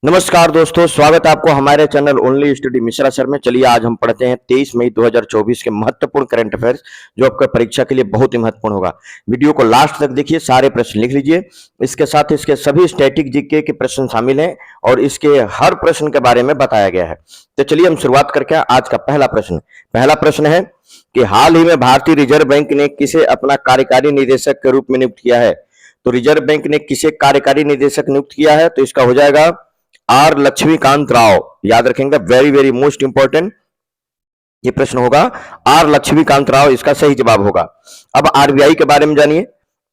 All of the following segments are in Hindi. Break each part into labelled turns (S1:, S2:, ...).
S1: नमस्कार दोस्तों, स्वागत है आपको हमारे channel only study Mishra sir में। चलिए आज हम पढ़ते हैं 23 मई 2024 के महत्वपूर्ण करंट अफेयर्स जो आपका परीक्षा के लिए बहुत ही महत्वपूर्ण होगा। वीडियो को लास्ट तक देखिए, सारे प्रश्न लिख लीजिए। इसके साथ इसके सभी स्टैटिक जीके के प्रश्न शामिल हैं और इसके हर प्रश्न के बारे में बताया गया है। तो चलिए हम शुरुआत करके आज का पहला प्रश्न है कि हाल ही में भारतीय रिजर्व बैंक ने किसे अपना कार्यकारी निदेशक के रूप में नियुक्त किया है। तो रिजर्व बैंक ने किसे कार्यकारी निदेशक नियुक्त किया है, तो इसका हो जाएगा आर लक्ष्मीकांत राव। याद रखेंगे, वेरी वेरी मोस्ट इंपॉर्टेंट ये प्रश्न होगा। आर लक्ष्मीकांत राव इसका सही जवाब होगा। अब आरबीआई के बारे में जानिए।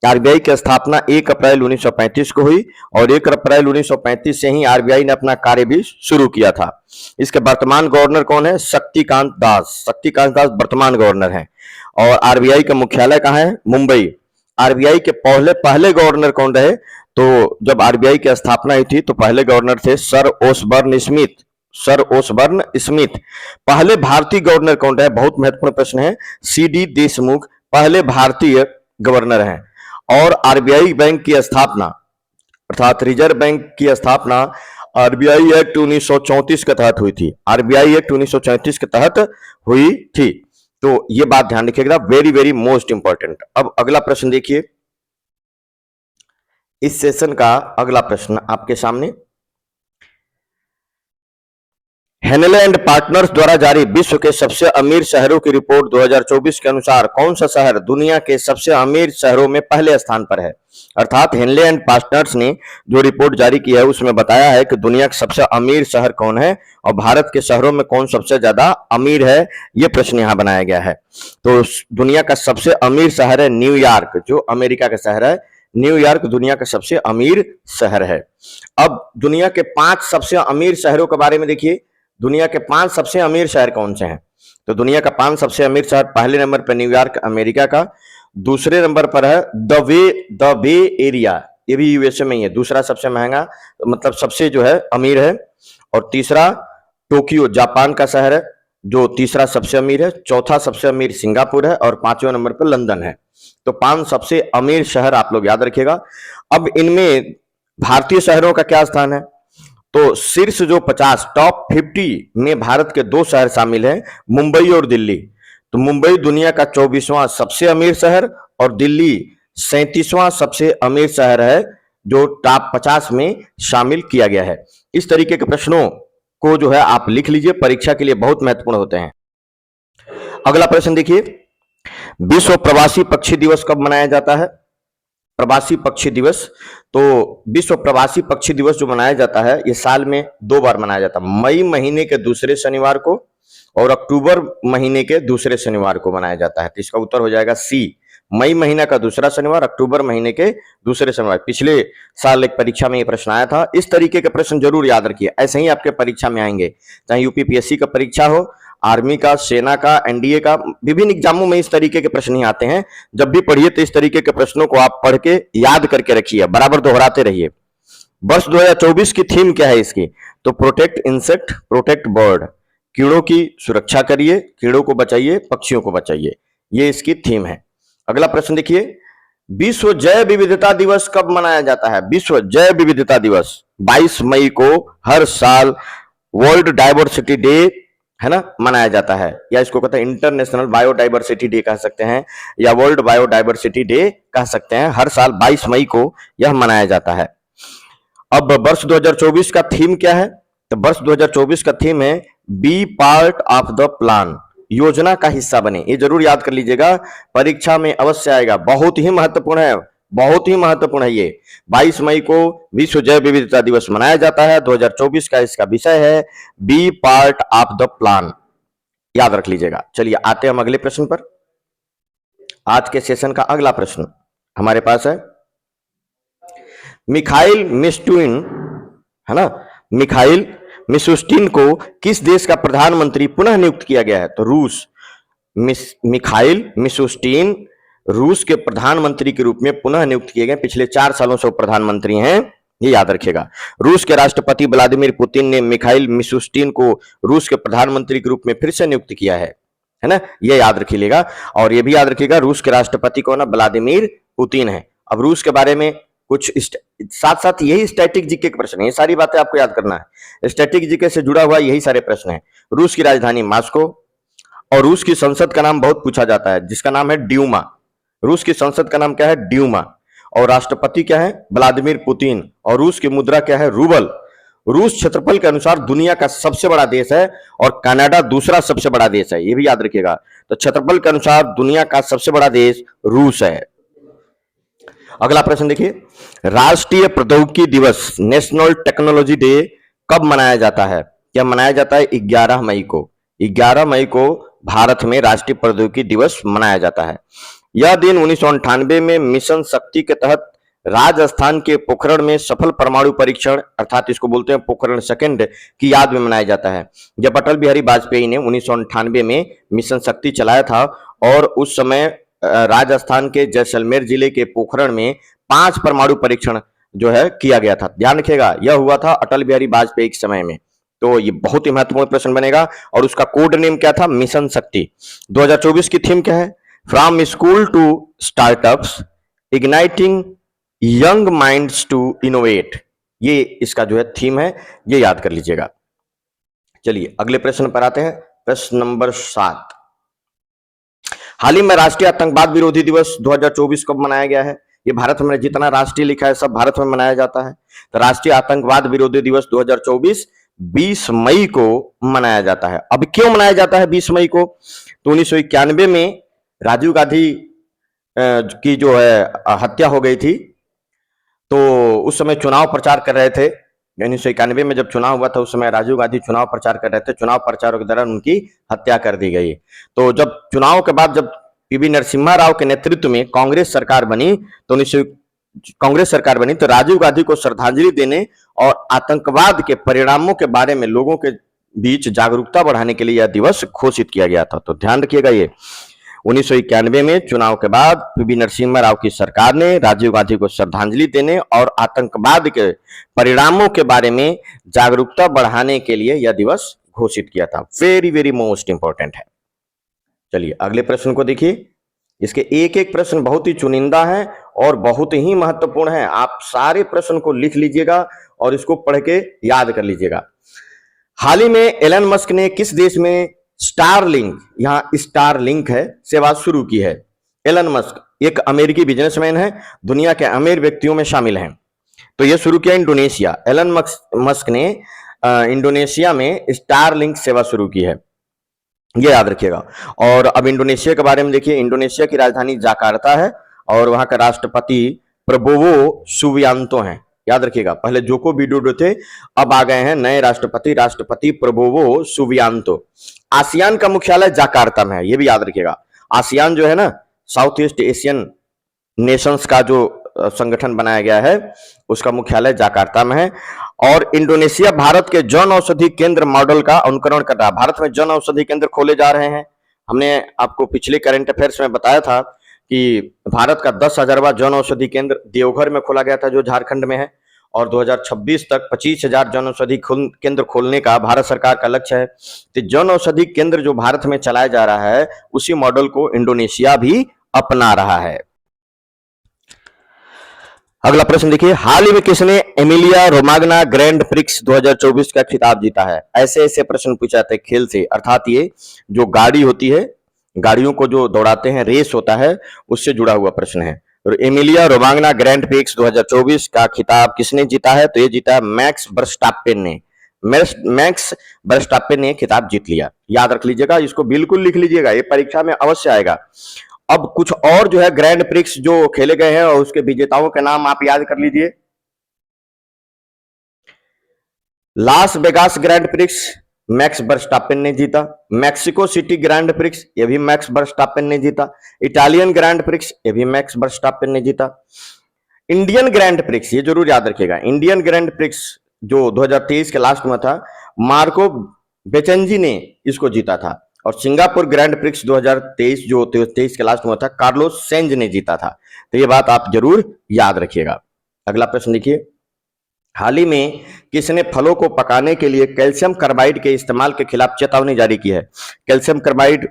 S1: आरबीआई की स्थापना 1 अप्रैल 1935 को हुई और 1 अप्रैल 1935 से ही आरबीआई ने अपना कार्य भी शुरू किया था। इसके वर्तमान गवर्नर कौन है? शक्तिकांत दास। शक्तिकांत दास वर्तमान गवर्नर हैं। और आरबीआई का मुख्यालय कहाँ है? मुंबई। आरबीआई के पहले गवर्नर कौन रहे? तो जब आरबीआई की स्थापना हुई थी तो पहले गवर्नर थे sir Osborne Smith. Sir Osborne Smith. पहले भारतीय गवर्नर कौन रहे? बहुत महत्वपूर्ण प्रश्न है। सीडी देशमुख पहले भारतीय गवर्नर हैं। और आरबीआई बैंक की स्थापना अर्थात रिजर्व बैंक की स्थापना आरबीआई एक्ट 1934 के तहत हुई थी। आरबीआई एक्ट 1934 के तहत हुई थी। तो ये बात ध्यान रखिएगा, वेरी वेरी मोस्ट इंपॉर्टेंट। अब अगला प्रश्न देखिए। इस सेशन का अगला प्रश्न आपके सामने, हेनले एंड पार्टनर्स द्वारा जारी विश्व के सबसे अमीर शहरों की रिपोर्ट 2024 के अनुसार कौन सा शहर दुनिया के सबसे अमीर शहरों में पहले स्थान पर है? अर्थात हेनले एंड पार्टनर्स ने जो रिपोर्ट जारी की है उसमें बताया है कि दुनिया का सबसे अमीर शहर कौन है और भारत के शहरों में कौन सबसे ज्यादा अमीर है। यह प्रश्न यहां बनाया गया है। तो दुनिया का सबसे अमीर शहर है न्यूयॉर्क, जो अमेरिका का शहर है। न्यूयॉर्क दुनिया का सबसे अमीर शहर है। अब दुनिया के 5 सबसे अमीर शहरों के बारे में देखिए। दुनिया के 5 सबसे अमीर शहर कौन से हैं? तो दुनिया का 5 सबसे अमीर शहर, पहले नंबर पर न्यूयॉर्क अमेरिका का, दूसरे नंबर पर है द बे एरिया, ये भी यूएसए में ही है, दूसरा सबसे महंगा मतलब सबसे जो है अमीर है। और तीसरा टोक्यो जापान का शहर है जो तीसरा सबसे अमीर है। चौथा सबसे अमीर सिंगापुर है और 5वें नंबर पर लंदन है। तो 5 सबसे अमीर शहर आप लोग याद रखिएगा। अब इनमें भारतीय शहरों का क्या स्थान है? तो शीर्ष जो 50 टॉप 50 में भारत के 2 शहर शामिल हैं, मुंबई और दिल्ली। तो मुंबई दुनिया का 24वां सबसे अमीर शहर और दिल्ली 37वां सबसे अमीर शहर है जो टॉप 50 में शामिल किया गया है। इस तरीके के प्रश्नों को जो है आप लिख लीजिए, परीक्षा के लिए बहुत महत्वपूर्ण होते हैं। अगला प्रश्न देखिए, विश्व प्रवासी पक्षी दिवस कब मनाया जाता है? प्रवासी पक्षी दिवस, तो विश्व प्रवासी पक्षी दिवस जो मनाया जाता है ये साल में 2 बार मनाया जाता है। मई महीने के दूसरे शनिवार को और अक्टूबर महीने के दूसरे शनिवार को मनाया जाता है। तो इसका उत्तर हो जाएगा सी, मई महीना का दूसरा शनिवार, अक्टूबर महीने के दूसरे शनिवार। पिछले साल एक परीक्षा में ये प्रश्न आया था। इस तरीके के प्रश्न जरूर याद रखिए, ऐसे ही आपके परीक्षा में आएंगे, चाहे यूपीपीएससी का परीक्षा हो, आर्मी का, सेना का, एनडीए का, विभिन्न एग्जामों में इस तरीके के प्रश्न ही आते हैं। जब भी पढ़िए तो इस तरीके के प्रश्नों को आप पढ़ के याद करके रखिए, बराबर दोहराते रहिए। वर्ष 2024 की थीम क्या है इसकी? तो प्रोटेक्ट इंसेक्ट, प्रोटेक्ट बर्ड, कीड़ों की सुरक्षा करिए, कीड़ों को बचाइए, पक्षियों को बचाइए, ये इसकी थीम है। अगला प्रश्न देखिए, विश्व जैव विविधता दिवस कब मनाया जाता है? विश्व जैव विविधता दिवस 22 मई को हर साल वर्ल्ड डाइवर्सिटी डे है ना मनाया जाता है, या इसको कहते हैं इंटरनेशनल बायोडाइवर्सिटी डे कह सकते हैं, या वर्ल्ड बायोडाइवर्सिटी डे कह सकते हैं। हर साल 22 मई को यह मनाया जाता है। अब वर्ष 2024 का थीम क्या है? तो वर्ष 2024 का थीम है be part of the plan, योजना का हिस्सा बने। ये जरूर याद कर लीजिएगा, परीक्षा में अवश्य आएगा, बहुत ही महत्वपूर्ण है, बहुत ही महत्वपूर्ण है ये। 22 मई को विश्व जैव विविधता दिवस मनाया जाता है। 2024 का इसका विषय है be part of the plan, याद रख लीजिएगा। चलिए आते हैं हम अगले प्रश्न पर। आज के सेशन का अगला प्रश्न हमारे पास है, मिखाइल मिशुस्टिन है ना, मिखाइल मिशुस्टिन को किस देश का प्रधानमंत्री पुनः नियुक्त किया गया है? तो रूस। मिखाइल मिशुस्टिन रूस के प्रधानमंत्री के रूप में पुनः नियुक्त किए गए। पिछले 4 सालों से वो प्रधानमंत्री हैं, ये याद रखिएगा। रूस के राष्ट्रपति व्लादिमीर पुतिन ने मिखाइल मिशुस्टिन को रूस के प्रधानमंत्री के रूप में फिर से नियुक्त किया है ना, ये याद रखिएगा। और ये भी याद रखिएगा, रूस के राष्ट्रपति कौन है? व्लादिमीर पुतिन है। अब रूस के बारे में कुछ साथ साथ यही स्टैटिक जीके के प्रश्न है, ये सारी बातें आपको याद करना है। स्टैटिक जीके से जुड़ा हुआ यही सारे प्रश्न है। रूस की राजधानी मॉस्को, और रूस की संसद का नाम बहुत पूछा जाता है जिसका नाम है ड्यूमा। रूस की संसद का नाम क्या है? ड्यूमा। और राष्ट्रपति क्या है? Vladimir Putin. और रूस की मुद्रा क्या है? रूबल। रूस क्षेत्रफल के अनुसार दुनिया का सबसे बड़ा देश है और कनाडा दूसरा सबसे बड़ा देश है, ये भी याद रखिएगा। तो क्षेत्रफल के अनुसार दुनिया का सबसे बड़ा देश रूस है। अगला प्रश्न देखिए, राष्ट्रीय प्रौद्योगिकी दिवस नेशनल टेक्नोलॉजी डे कब मनाया जाता है? क्या मनाया जाता है? 11 मई को। 11 मई को भारत में राष्ट्रीय प्रौद्योगिकी दिवस मनाया जाता है। यह दिन 1998 में मिशन शक्ति के तहत राजस्थान के पोखरण में सफल परमाणु परीक्षण, अर्थात इसको बोलते हैं पोखरण सेकंड, की याद में मनाया जाता है। जब अटल बिहारी वाजपेयी ने 1998 में मिशन शक्ति चलाया था और उस समय राजस्थान के जैसलमेर जिले के पोखरण में 5 परमाणु परीक्षण जो है किया गया था। ध्यान रखिएगा, यह हुआ था अटल बिहारी वाजपेयी के समय में। तो ये बहुत ही महत्वपूर्ण प्रश्न बनेगा। और उसका कोड नेम क्या था? मिशन शक्ति। 2024 की थीम क्या है? From school to startups igniting young minds to innovate, ये इसका जो है थीम है, ये याद कर लीजिएगा। चलिए अगले प्रश्न पर आते हैं। प्रश्न नंबर 7, हाल ही में राष्ट्रीय आतंकवाद विरोधी दिवस 2024 कब मनाया गया है? ये भारत में जितना राष्ट्रीय लिखा है सब भारत में मनाया जाता है। तो राष्ट्रीय आतंकवाद विरोधी दिवस 2024 20 मई को मनाया जाता है। अब क्यों मनाया जाता है 20 मई को? तो 1991 में राजीव गांधी की जो है हत्या हो गई थी, तो उस समय चुनाव प्रचार कर रहे थे। 1991 में जब चुनाव हुआ था उस समय राजीव गांधी चुनाव प्रचार कर रहे थे। चुनाव प्रचार के दौरान उनकी हत्या कर दी गई। तो जब चुनाव के बाद जब पीवी नरसिम्हा राव के नेतृत्व में कांग्रेस सरकार बनी, तो राजीव गांधी को श्रद्धांजलि देने और आतंकवाद के परिणामों के बारे में लोगों के बीच जागरूकता बढ़ाने के लिए यह दिवस घोषित किया गया था। तो ध्यान रखिएगा, ये 1991 में चुनाव के बाद पीवी नरसिम्हा राव की सरकार ने राजीव गांधी को श्रद्धांजलि देने और आतंकवाद के परिणामों के बारे में जागरूकता बढ़ाने के लिए यह दिवस घोषित किया था। वेरी वेरी मोस्ट इंपॉर्टेंट है। चलिए अगले प्रश्न को देखिए। इसके एक एक प्रश्न बहुत ही चुनिंदा है और बहुत ही महत्वपूर्ण है। आप सारे प्रश्न को लिख लीजिएगा और इसको पढ़ के याद कर लीजिएगा। हाल ही में एलन मस्क ने किस देश में स्टारलिंक, यहां स्टारलिंक है, सेवा शुरू की है? एलन मस्क एक अमेरिकी बिजनेसमैन है, दुनिया के अमीर व्यक्तियों में शामिल हैं। तो यह शुरू किया इंडोनेशिया। एलन मस्क ने इंडोनेशिया में स्टारलिंक सेवा शुरू की है, ये याद रखिएगा। और अब इंडोनेशिया के बारे में देखिए। इंडोनेशिया की राजधानी जकार्ता है और वहां का राष्ट्रपति प्रबोवो सुबियांतो हैं, याद रखिएगा। पहले जोको विडोडो थे, अब आ गए हैं नए राष्ट्रपति प्रबोवो सुबियांतो। आसियान का मुख्यालय जकार्ता में है, ये भी याद रखिएगा। आसियान जो है ना, साउथ ईस्ट एशियन नेशंस का जो संगठन बनाया गया है, उसका मुख्यालय जकार्ता में है। और इंडोनेशिया भारत के जन औषधि केंद्र मॉडल का अनुकरण कर रहा है। भारत में जन औषधि केंद्र खोले जा रहे हैं। हमने आपको पिछले करंट अफेयर्स में बताया था कि भारत का 10,000वां जन औषधि केंद्र देवघर में खोला गया था, जो झारखंड में है। और 2026 तक 25,000 जन औषधि केंद्र खोलने का भारत सरकार का लक्ष्य है। तो जन औषधि केंद्र जो भारत में चलाया जा रहा है, उसी मॉडल को इंडोनेशिया भी अपना रहा है। अगला प्रश्न देखिए। हाल ही में किसने एमिलिया रोमाग्ना ग्रैंड प्रिक्स 2024 का खिताब जीता है? ऐसे ऐसे प्रश्न पूछे जाते हैं खेल से, अर्थात ये जो गाड़ी होती है, गाड़ियों को जो दौड़ाते हैं, रेस होता है, उससे जुड़ा हुआ प्रश्न है। और एमिलिया रोमाग्ना ग्रैंड प्रिक्स 2024 का खिताब किसने जीता है? तो ये जीता है मैक्स वर्स्टापेन ने। मैक्स वर्स्टापेन ने खिताब जीत लिया, याद रख लीजिएगा, इसको बिल्कुल लिख लीजिएगा, ये परीक्षा में अवश्य आएगा। अब कुछ और जो है ग्रैंड प्रिक्स जो खेले गए हैं और उसके विजेताओं के नाम आप याद कर लीजिए। Las Vegas grand prix max Verstappen ने जीता। मैक्सिको सिटी ग्रैंड प्रिक्स, ये भी मैक्स वर्स्टापेन ने जीता। इटालियन ग्रैंड प्रिक्स, ये भी मैक्स वर्स्टापेन ने जीता। इंडियन ग्रैंड प्रिक्स, ये जरूर याद रखिएगा, इंडियन ग्रैंड प्रिक्स जो 2023 के लास्ट में था, मार्को बेचेंजी ने इसको जीता था। और सिंगापुर ग्रैंड प्रिक्स 2023 जो 23 के लास्ट में था, कार्लोस सेंज ने जीता था। तो ये बात आप जरूर याद रखिएगा। अगला प्रश्न देखिए। हाल ही में किसने फलों को पकाने के लिए कैल्शियम कार्बाइड के इस्तेमाल के खिलाफ चेतावनी जारी की है? कैल्शियम कार्बाइड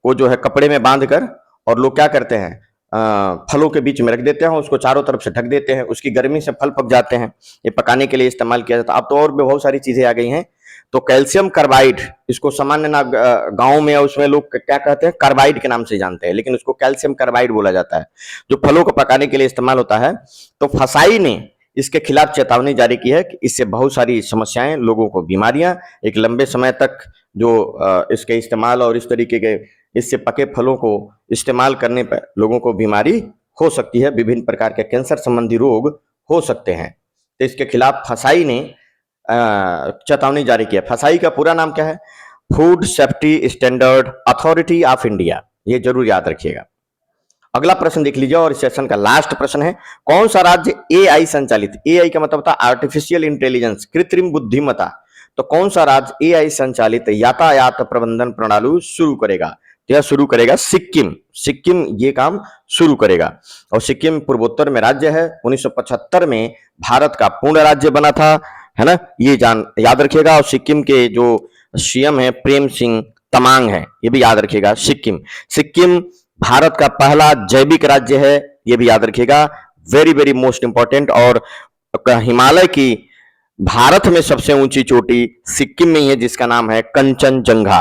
S1: को जो है कपड़े में बांधकर और लोग क्या करते हैं, फलों के बीच में रख देते हैं, उसको चारों तरफ से ढक देते हैं, उसकी गर्मी से फल पक जाते हैं। ये पकाने के लिए इस्तेमाल किया जाता है। अब तो और भी बहुत सारी चीजें आ गई हैं। तो कैल्शियम कार्बाइड, इसको सामान्य ना गांव में या उसमें लोग क्या कहते हैं, कार्बाइड के नाम से जानते हैं, लेकिन उसको कैल्शियम कार्बाइड बोला जाता है, जो फलों को पकाने के लिए इस्तेमाल होता है। तो फसाई ने इसके खिलाफ चेतावनी जारी की है कि इससे बहुत सारी समस्याएं, लोगों को बीमारियां, एक लंबे समय तक जो इसके इस्तेमाल और इस तरीके के इससे पके फलों को इस्तेमाल करने पर लोगों को बीमारी हो सकती है, विभिन्न प्रकार के कैंसर संबंधी रोग हो सकते हैं। तो इसके खिलाफ फसाई ने चेतावनी जारी किया। फसाई का पूरा नाम क्या है? Food safety standard authority of India. ये जरूर याद रखिएगा। अगला प्रश्न देख लीजिए और इस सेशन का लास्ट प्रश्न है, कौन सा राज्य एआई संचालित, एआई का मतलब होता है आर्टिफिशियल इंटेलिजेंस, कृत्रिम बुद्धिमत्ता, तो कौन सा राज्य एआई संचालित यातायात प्रबंधन प्रणाली शुरू करेगा? यह शुरू करेगा सिक्किम। सिक्किम ये काम शुरू करेगा। और सिक्किम पूर्वोत्तर में राज्य है, 1975 में भारत का पूर्ण राज्य बना था, है ना, ये याद रखिएगा। और सिक्किम के जो सीएम है प्रेम सिंह तमांग है, ये भी याद रखिएगा। सिक्किम भारत का पहला जैविक राज्य है, ये भी याद रखिएगा, वेरी वेरी मोस्ट इंपॉर्टेंट। और हिमालय की भारत में सबसे ऊंची चोटी सिक्किम में ही है, जिसका नाम है कंचनजंगा,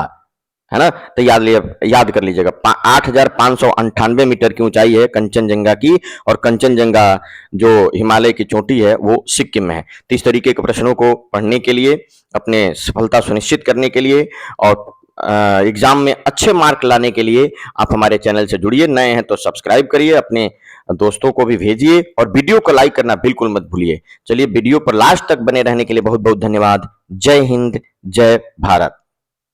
S1: है ना। तो याद कर लीजिएगा, 8,598 मीटर की ऊंचाई है कंचनजंगा की, और कंचनजंगा जो हिमालय की चोटी है वो सिक्किम में है। तो इस तरीके के प्रश्नों को पढ़ने के लिए, अपने सफलता सुनिश्चित करने के लिए और एग्जाम में अच्छे मार्क लाने के लिए आप हमारे चैनल से जुड़िए। नए हैं तो सब्सक्राइब करिए, अपने दोस्तों को भी भेजिए और वीडियो को लाइक करना बिल्कुल मत भूलिए। चलिए, वीडियो पर लास्ट तक बने रहने के लिए बहुत बहुत धन्यवाद। जय हिंद, जय भारत।